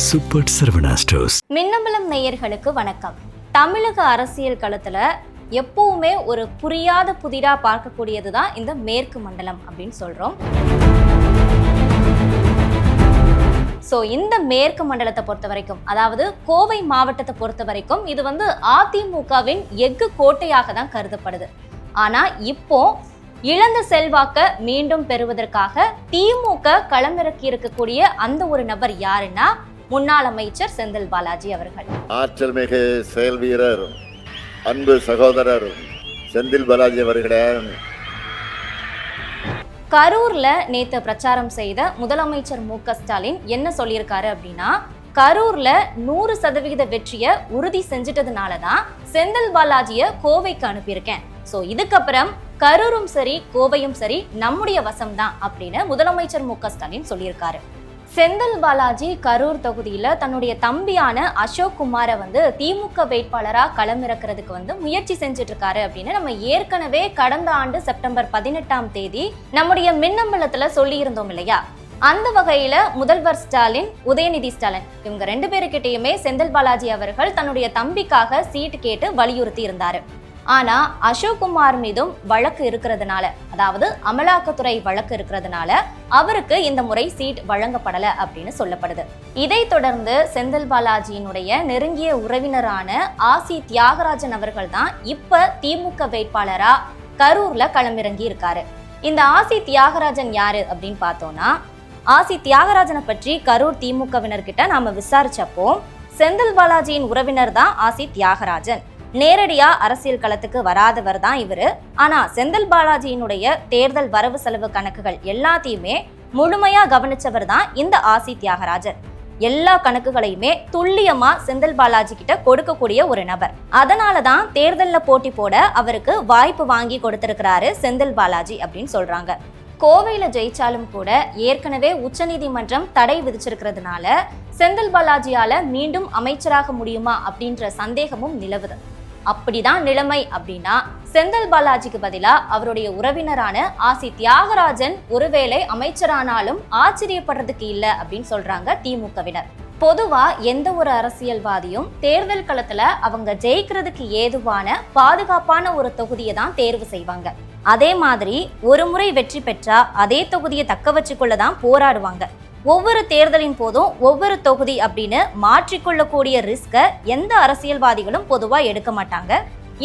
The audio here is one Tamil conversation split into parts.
Super Saravana stores. மின்னம்பலம் நேயர்களுக்கு வணக்கம். தமிழக அரசியல் களத்துல எப்பவுமே ஒரு புரியாத புதிரா பார்க்கக்கூடியது தான் இந்த மேற்கு மண்டலம் அப்படின்னு சொல்றோம். இந்த மேற்கு மண்டலத்தை பொறுத்த வரைக்கும், அதாவது கோவை மாவட்டத்தை பொறுத்த வரைக்கும் இது அதிமுகவின் எஃகு கோட்டையாக தான் கருதப்படுது. ஆனா இப்போ இழந்த செல்வாக்க மீண்டும் பெறுவதற்காக திமுக களமிறக்கி இருக்கக்கூடிய அந்த ஒரு நபர் யாருன்னா முன்னாள் அமைச்சர் செந்தில் பாலாஜி அவர்கள். ஆற்றல் மிகு செயல் வீரர், அன்பு சகோதரர் செந்தில் பாலாஜி அவர்களே. கரூர்ல நேத்து பிரச்சாரம் செய்த முதலமைச்சர் மு.க.ஸ்டாலின் என்ன சொல்லியிருக்காரு அப்படின்னா, கரூர்ல 100% வெற்றியை உறுதி செஞ்சிட்டதுனாலதான் செந்தில் பாலாஜிய கோவைக்கு அனுப்பியிருக்கேன். இதுக்கப்புறம் கரூரும் சரி கோவையும் சரி நம்முடைய வசம்தான் அப்படின்னு முதலமைச்சர் மு.க.ஸ்டாலின் சொல்லியிருக்காரு. செந்தில் பாலாஜி கரூர் தொகுதியில தன்னுடைய தம்பியான அசோக் குமாரை திமுக வேட்பாளரா களமிறக்கிறதுக்கு முயற்சி செஞ்சுட்டு இருக்காரு அப்படின்னு நம்ம ஏற்கனவே கடந்த ஆண்டு செப்டம்பர் 18ஆம் தேதி நம்முடைய மின்னம்பலத்துல சொல்லி இருந்தோம் இல்லையா? அந்த வகையில முதல்வர் ஸ்டாலின், உதயநிதி ஸ்டாலின் இவங்க 2 பேருக்கிட்டையுமே செந்தில் பாலாஜி அவர்கள் தன்னுடைய தம்பிக்காக சீட்டு கேட்டு வலியுறுத்தி இருந்தாரு. ஆனா அசோக் குமார் மீதும் வழக்கு இருக்கிறதுனால, அதாவது அமலாக்கத்துறை வழக்கு இருக்கிறதுனால அவருக்கு இந்த முறை சீட் வழங்கப்படல அப்படின்னு சொல்லப்படுது. இதை தொடர்ந்து செந்தில் பாலாஜியினுடைய நெருங்கிய உறவினரான ஆசி தியாகராஜன் அவர்கள் தான் இப்ப திமுக வேட்பாளரா கரூர்ல களமிறங்கி இருக்காரு. இந்த ஆசி தியாகராஜன் யாரு அப்படின்னு பார்த்தோம்னா, ஆசி தியாகராஜனை பற்றி கரூர் திமுகவினர்கிட்ட நாம விசாரிச்சப்போ செந்தில் பாலாஜியின் உறவினர் தான் ஆசி தியாகராஜன். நேரடியா அரசியல் களத்துக்கு வராதவர் தான் இவரு. ஆனா செந்தில் பாலாஜியினுடைய தேர்தல் வரவு செலவு கணக்குகள் எல்லாத்தையுமே முழுமையா கவனிச்சவர் தான் இந்த ஆசி தியாகராஜன். எல்லா கணக்குகளையுமே துல்லியமா செந்தில் பாலாஜி கிட்ட கொடுக்கக்கூடிய ஒரு நபர். அதனாலதான் தேர்தல்ல போட்டி போட அவருக்கு வாய்ப்பு வாங்கி கொடுத்திருக்கிறாரு செந்தில் பாலாஜி அப்படின்னு சொல்றாங்க. கோவையில ஜெயிச்சாலும் கூட ஏற்கனவே உச்சநீதிமன்றம் தடை விதிச்சிருக்கிறதுனால செந்தில் பாலாஜியால மீண்டும் அமைச்சராக முடியுமா அப்படின்ற சந்தேகமும் நிலவுது. அப்படிதான் நிலைமை அப்படின்னா செந்தில் பாலாஜிக்கு பதிலா அவருடைய உறவினரான ஆசி தியாகராஜன் ஒருவேளை அமைச்சரானாலும் ஆச்சரியப்படுறதுக்கு இல்லை அப்படின்னு சொல்றாங்க திமுகவினர். பொதுவா எந்த ஒரு அரசியல்வாதியும் தேர்தல் களத்துல அவங்க ஜெயிக்கிறதுக்கு ஏதுவான பாதுகாப்பான ஒரு தொகுதியை தான் தேர்வு செய்வாங்க. அதே மாதிரி ஒரு முறை வெற்றி பெற்றா அதே தொகுதியை தக்க வச்சுக்கொள்ளதான் போராடுவாங்க. ஒவ்வொரு தேர்தலின் போதும் ஒவ்வொரு தொகுதி அப்படின்னு மாற்றிக்கொள்ளக்கூடிய ரிஸ்க எந்த அரசியல்வாதிகளும் பொதுவா எடுக்க மாட்டாங்க.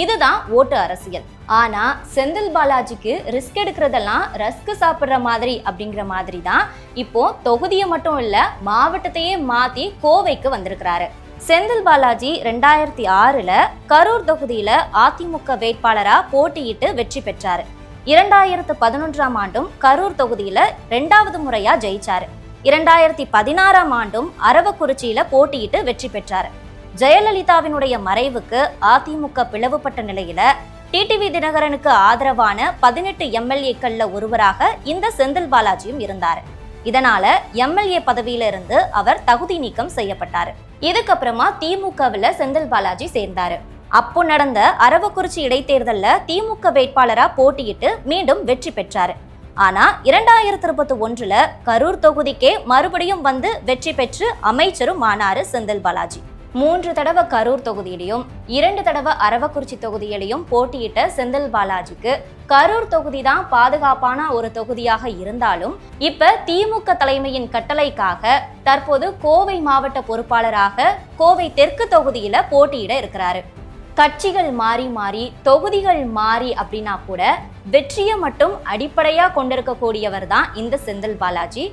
இதுதான் ஓட்டு அரசியல். ஆனா செந்தில் பாலாஜிக்கு ரிஸ்க் எடுக்கிறதெல்லாம் ரஸ்க் சாப்பிடுற மாதிரி அப்படிங்கிற மாதிரி தான் இப்போ தொகுதியை மட்டும் இல்ல மாவட்டத்தையே மாத்தி கோவைக்கு வந்திருக்கிறாரு. செந்தில் பாலாஜி 2006ல கரூர் தொகுதியில அதிமுக வேட்பாளரா போட்டியிட்டு வெற்றி பெற்றாரு. 2011ஆம் ஆண்டும் கரூர் தொகுதியில 2வது முறையா ஜெயிச்சாரு. 2016ஆம் ஆண்டும் அரவக்குறிச்சியில போட்டியிட்டு வெற்றி பெற்றாரு. ஜெயலலிதாவினுடைய மறைவுக்கு அதிமுக பிளவுபட்ட நிலையில டிடிவி தினகரனுக்கு ஆதரவான 18 எம்எல்ஏக்கள்ல ஒருவராக இந்த செந்தில் பாலாஜியும் இருந்தாரு. இதனால எம்எல்ஏ பதவியில இருந்து அவர் தகுதி நீக்கம் செய்யப்பட்டாரு. இதுக்கப்புறமா திமுகவில் செந்தில் பாலாஜி சேர்ந்தாரு. அப்போ நடந்த அரவக்குறிச்சி இடைத்தேர்தல்ல திமுக வேட்பாளரா போட்டியிட்டு மீண்டும் வெற்றி பெற்றாரு. ஆனா 2021ல கரூர் தொகுதிக்கே மறுபடியும் வெற்றி பெற்று அமைச்சரும் ஆனாரு செந்தில் பாலாஜி. 3 தடவை கரூர் தொகுதியிலையும் 2 தடவை அரவக்குறிச்சி தொகுதியிலையும் போட்டியிட்ட செந்தில் பாலாஜிக்கு கரூர் தொகுதி தான் பாதுகாப்பான ஒரு தொகுதியாக இருந்தாலும் இப்ப திமுக தலைமையின் கட்டளைக்காக தற்போது கோவை மாவட்ட பொறுப்பாளராக கோவை தெற்கு தொகுதியில போட்டியிட இருக்கிறாரு. கட்சிகள் மாறி மாறி தொகுதிகள் மாறி அப்படின்னா கூட வெற்றியை மட்டும் அடிப்படையா கொண்டிருக்கக்கூடியவர் தான் இந்த செந்தில் பாலாஜி.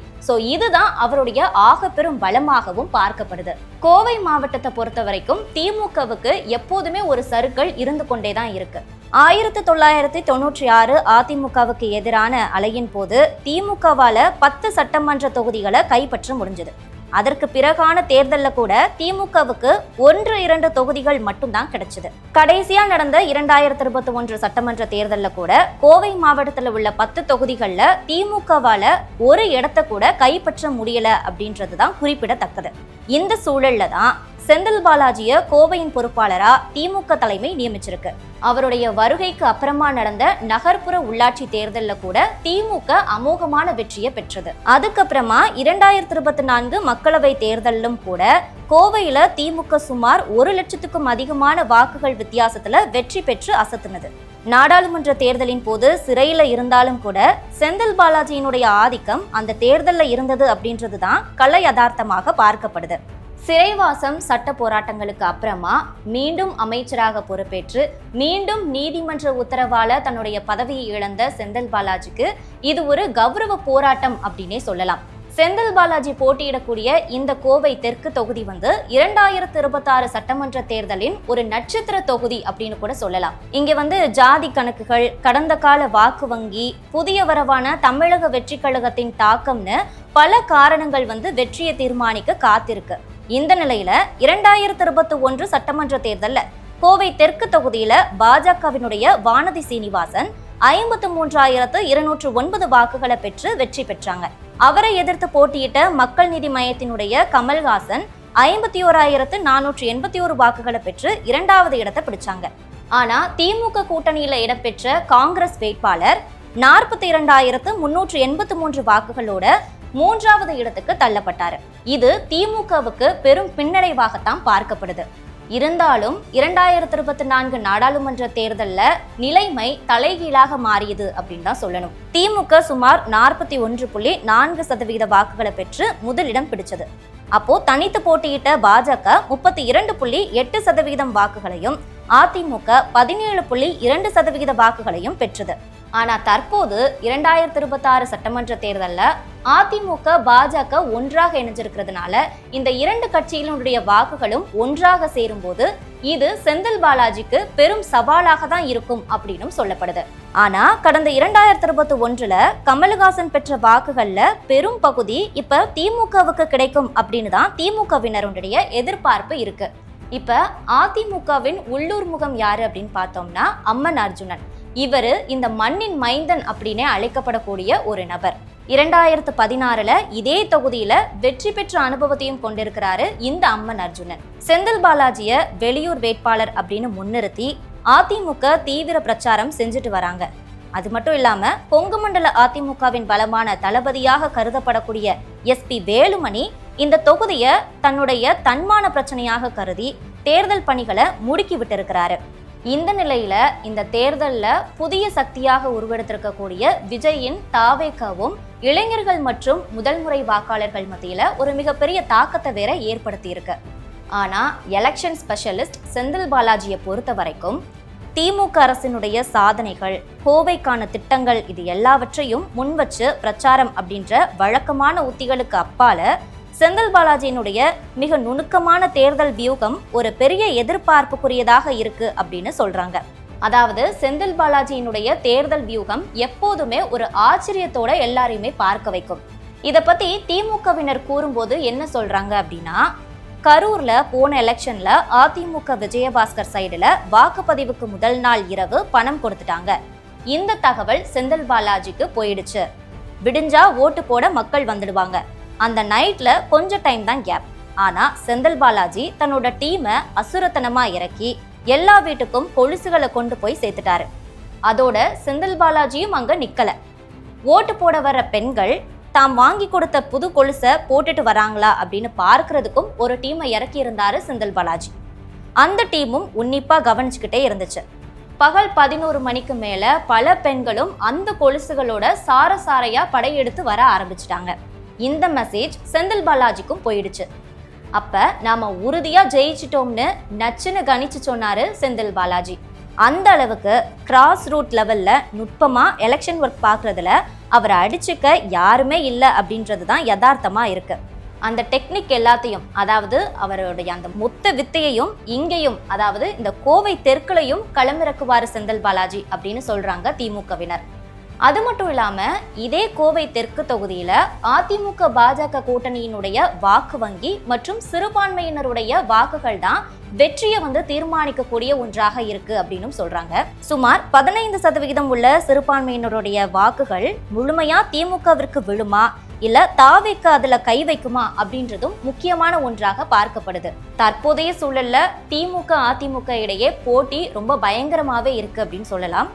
இதுதான் அவருடைய ஆகப்பெரும் பலமாகவும் பார்க்கப்படுது. கோவை மாவட்டத்தை பொறுத்த வரைக்கும் திமுகவுக்கு எப்போதுமே ஒரு சறுக்கல் இருந்து கொண்டேதான் இருக்கு. 1996 அதிமுகவுக்கு எதிரான அலையின் போது திமுகவால 10 சட்டமன்ற தொகுதிகளை கைப்பற்ற முடிஞ்சது. அதற்கு பிறகான தேர்தல்ல கூட திமுகவுக்கு 1-2 தொகுதிகள் மட்டும்தான் கிடைச்சது. கடைசியா நடந்த 2021 சட்டமன்ற தேர்தல்ல கூட கோவை மாவட்டத்தில் உள்ள 10 தொகுதிகள்ல திமுகவால ஒரு இடத்தை கூட கைப்பற்ற முடியல அப்படின்றதுதான் குறிப்பிடத்தக்கது. இந்த சூழல்ல தான் செந்தில் பாலாஜியை கோவையின் பொறுப்பாளரா திமுக தலைமை நியமிச்சிருக்கு. அவருடைய வருகைக்கு அப்புறமா நடந்த நகர்ப்புற உள்ளாட்சி தேர்தலில் கூட திமுக அமோகமான வெற்றியை பெற்றது. அதுக்கப்புறமா 2024 மக்களவை தேர்தலிலும் கூட கோவையில திமுக சுமார் 1 லட்சத்துக்கும் அதிகமான வாக்குகள் வித்தியாசத்துல வெற்றி பெற்று அசத்துனது. நாடாளுமன்ற தேர்தலின் போது சிறையில இருந்தாலும் கூட செந்தில் பாலாஜியினுடைய ஆதிக்கம் அந்த தேர்தல்ல இருந்தது அப்படின்றதுதான் கள யதார்த்தமாக பார்க்கப்படுது. சிறைவாசம் சட்ட போராட்டங்களுக்கு அப்புறமா மீண்டும் அமைச்சராக பொறுப்பேற்று மீண்டும் நீதிமன்ற உத்தரவால தன்னுடைய பதவியை இழந்த செந்தில் பாலாஜிக்கு இது ஒரு கௌரவ போராட்டம் அப்படின்னே சொல்லலாம். செந்தில் பாலாஜி போட்டியிடக்கூடிய இந்த கோவை தெற்கு தொகுதி 2026 சட்டமன்ற தேர்தலின் ஒரு நட்சத்திர தொகுதி அப்படின்னு கூட சொல்லலாம். இங்க ஜாதி கணக்குகள், கடந்த கால வாக்கு வங்கி, புதிய வரவான தமிழக வெற்றி கழகத்தின் தாக்கம்னு பல காரணங்கள் வெற்றியை தீர்மானிக்க காத்திருக்கு. இந்த நிலையில 2021 சட்டமன்ற தேர்தல்ல கோவை தெற்கு தொகுதியில பாஜகவினுடைய வானதி சீனிவாசன் 53,209 வாக்குகளை பெற்று வெற்றி பெற்றாங்க. அவரை எதிர்த்து போட்டியிட்ட மக்கள் நீதி மையத்தினுடைய கமல்ஹாசன் 51,481 வாக்குகளை பெற்று 2வது இடத்தை பிடிச்சாங்க. ஆனா திமுக கூட்டணியில இடம்பெற்ற காங்கிரஸ் வேட்பாளர் 42,383 வாக்குகளோட 3வது இடத்துக்கு தள்ளப்பட்டாரு. இது திமுகவுக்கு பெரும் பின்னடைவாகத்தான் பார்க்கப்படுது. இருந்தாலும் 2024 நாடாளுமன்ற தேர்தல்ல நிலைமை தலைகீழாக மாறியது அப்படின்னு தான் சொல்லணும். திமுக சுமார் 41.4% வாக்குகளை பெற்று முதலிடம் பிடிச்சது. அப்போ தனித்து போட்டியிட்ட பாஜக 32.8% வாக்குகளையும் அதிமுக 17.2% வாக்குகளையும் பெற்றது. ஆனா தற்போது 2026 சட்டமன்ற தேர்தல்ல அதிமுக பாஜக ஒன்றாக இணைஞ்சிருக்கிறதுனால இந்த 2 கட்சிகளுடைய வாக்குகளும் ஒன்றாக சேரும்போது இது செந்தில் பாலாஜிக்கு பெரும் சவாலாக தான் இருக்கும் அப்படின்னு சொல்லப்படுது. ஆனா கடந்த 2021 கமல்ஹாசன் பெற்ற வாக்குகள்ல பெரும் பகுதி இப்ப திமுகவுக்கு கிடைக்கும் அப்படின்னு தான் திமுகவினருடைய எதிர்பார்ப்பு இருக்கு. இப்ப அதிமுகவின் உள்ளூர் முகம் யாரு அப்படின்னு பார்த்தோம்னா அம்மன் அர்ஜுனன். இவரு இந்த மண்ணின் மைந்தன் அப்படின்னே அழைக்கப்படக்கூடிய ஒரு நபர். 2016 இதே தொகுதியில வெற்றி பெற்ற அனுபவத்தையும் கொண்டிருக்கிறாரு இந்த அம்மன் அர்ஜுனன். செந்தில் பாலாஜிய வெளியூர் வேட்பாளர் அப்படின்னு முன்னிறுத்தி அதிமுக தீவிர பிரச்சாரம் செஞ்சுட்டு வராங்க. அது மட்டும் இல்லாம கொங்கு மண்டல அதிமுகவின் பலமான தளபதியாக கருதப்படக்கூடிய SP வேலுமணி இந்த தொகுதியை தன்னுடைய தன்மான பிரச்சனையாக கருதி தேர்தல் பணிகளை முடுக்கி விட்டிருக்கிறாரு. இந்த நிலையில இந்த தேர்தல்ல புதிய சக்தியாக உருவெடுத்திருக்கக்கூடிய விஜயின் தாவேகாவும் இளைஞர்கள் மற்றும் முதல் முறை வாக்காளர்கள் மத்தியில ஒரு மிகப்பெரிய தாக்கத்தை வேற ஏற்படுத்தி இருக்கு. ஆனா எலெக்ஷன் ஸ்பெஷலிஸ்ட் செந்தில் பாலாஜியை பொறுத்த வரைக்கும் திமுக அரசினுடைய சாதனைகள், கோவைக்கான திட்டங்கள் இது எல்லாவற்றையும் முன்வச்சு பிரச்சாரம் அப்படின்ற வழக்கமான உத்திகளுக்கு அப்பால செந்தில் பாலாஜியினுடைய மிக நுணுக்கமான தேர்தல் வியூகம் ஒரு பெரிய எதிர்பார்ப்புக்குரியதாக இருக்கு அப்படின்னு சொல்றாங்க. அதாவது செந்தில் பாலாஜியினுடைய தேர்தல் வியூகம் எப்போதுமே ஒரு ஆச்சரியத்தோட எல்லாரையுமே பார்க்க வைக்கும். இத பத்தி திமுகவினர் கூறும்போது என்ன சொல்றாங்க அப்படின்னா, கரூர்ல போன எலெக்ஷன்ல அதிமுக விஜயபாஸ்கர் சைடுல வாக்குப்பதிவுக்கு முதல் நாள் இரவு பணம் கொடுத்துட்டாங்க. இந்த தகவல் செந்தில் பாலாஜிக்கு போயிடுச்சு. விடிஞ்சா ஓட்டு போட மக்கள் வந்துடுவாங்க. அந்த நைட்ல கொஞ்சம் டைம் தான் கேப். ஆனா செந்தில் பாலாஜி தன்னோட டீமை அசுரத்தனமா இறக்கி எல்லா வீட்டுக்கும் கொலுசுகளை கொண்டு போய் சேர்த்துட்டாரு. அதோட செந்தில் பாலாஜியும் அங்க நிக்கல. ஓட்டு போட வர்ற பெண்கள் தாம் வாங்கி கொடுத்த புது கொலுசை போட்டுட்டு வராங்களா அப்படின்னு பார்க்கறதுக்கும் ஒரு டீமை இறக்கி இருந்தாரு செந்தில் பாலாஜி. அந்த டீமும் உன்னிப்பா கவனிச்சுக்கிட்டே இருந்துச்சு. பகல் 11 மணிக்கு மேல பல பெண்களும் அந்த கொலுசுகளோட சாரையா படையெடுத்து வர ஆரம்பிச்சிட்டாங்க. இந்த மெசேஜ் செந்தில் பாலாஜிக்கும் போயிடுச்சு. அப்ப நாம உறுதியா ஜெயிச்சிட்டோம்னு நச்சுன்னு கணிச்சு சொன்னாரு செந்தில் பாலாஜி. அந்த அளவுக்கு கிராஸ் ரூட் லெவல்ல நுட்பமா எலெக்ஷன் ஒர்க் பார்க்கறதுல அவரை அடிச்சுக்க யாருமே இல்லை அப்படின்றது தான் யதார்த்தமா இருக்கு. அந்த டெக்னிக் எல்லாத்தையும், அதாவது அவருடைய அந்த மொத்த வித்தையையும் இங்கேயும், அதாவது இந்த கோவை தெற்குலையும் களமிறக்குவாரு செந்தில் பாலாஜி அப்படின்னு சொல்றாங்க திமுகவினர். அது மட்டும் இல்லாம இதே கோவை தெற்கு தொகுதியில அதிமுக பாஜக கூட்டணியினுடைய வாக்கு வங்கி மற்றும் சிறுபான்மையினருடைய வாக்குகள் தான் வெற்றியை தீர்மானிக்கக்கூடிய ஒன்றாக இருக்கு அப்படின்னு சொல்றாங்க. சுமார் 15% உள்ள சிறுபான்மையினருடைய வாக்குகள் முழுமையா திமுகவிற்கு விழுமா இல்ல தாவேக்க அதுல கை வைக்குமா அப்படின்றதும் முக்கியமான ஒன்றாக பார்க்கப்படுது. தற்போதைய சூழல்ல திமுக அதிமுக இடையே போட்டி ரொம்ப பயங்கரமாவே இருக்கு அப்படின்னு சொல்லலாம்.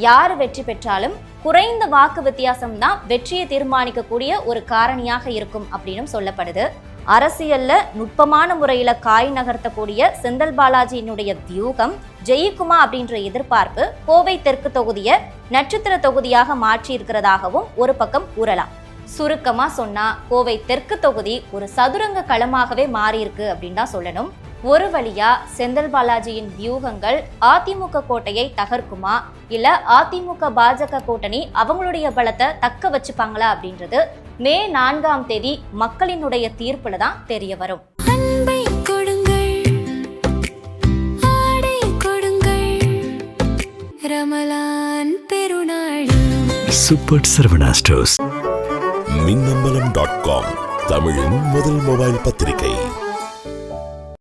யார் வெற்றி பெற்றாலும் குறைந்த வாக்கு வித்தியாசம் தான் வெற்றியை தீர்மானிக்கக்கூடிய ஒரு காரணியாக இருக்கும் அப்படின்னு சொல்லப்படுது. அரசியல்ல நுட்பமான முறையில காய் நகர்த்தக்கூடிய செந்தில் பாலாஜியினுடைய வியூகம் ஜெயிக்குமா அப்படின்ற எதிர்பார்ப்பு கோவை தெற்கு தொகுதியை நட்சத்திர தொகுதியாக மாற்றி இருக்கிறதாகவும் ஒரு பக்கம் கூறலாம். சுருக்கமா சொன்னா கோவை தெற்கு தொகுதி ஒரு சதுரங்க களமாகவே மாறி இருக்கு அப்படின்னு தான் சொல்லணும். ஒரு வழியா செந்தில் பாலாஜியின் வியூகங்கள் அதிமுக கோட்டையை தகர்க்குமா இல்ல அதிமுக பாஜக கூட்டணி அவங்களுடைய பலத்தை தக்க வச்சுப்பாங்களா அப்படின்றது மே 4ஆம் தேதி மக்களினுடைய தீர்ப்புல தான் தெரிய வரும். Super Saravana stores. மின்னம்பலம்.com தமிழின் முதல் மொபைல் பத்திரிகை.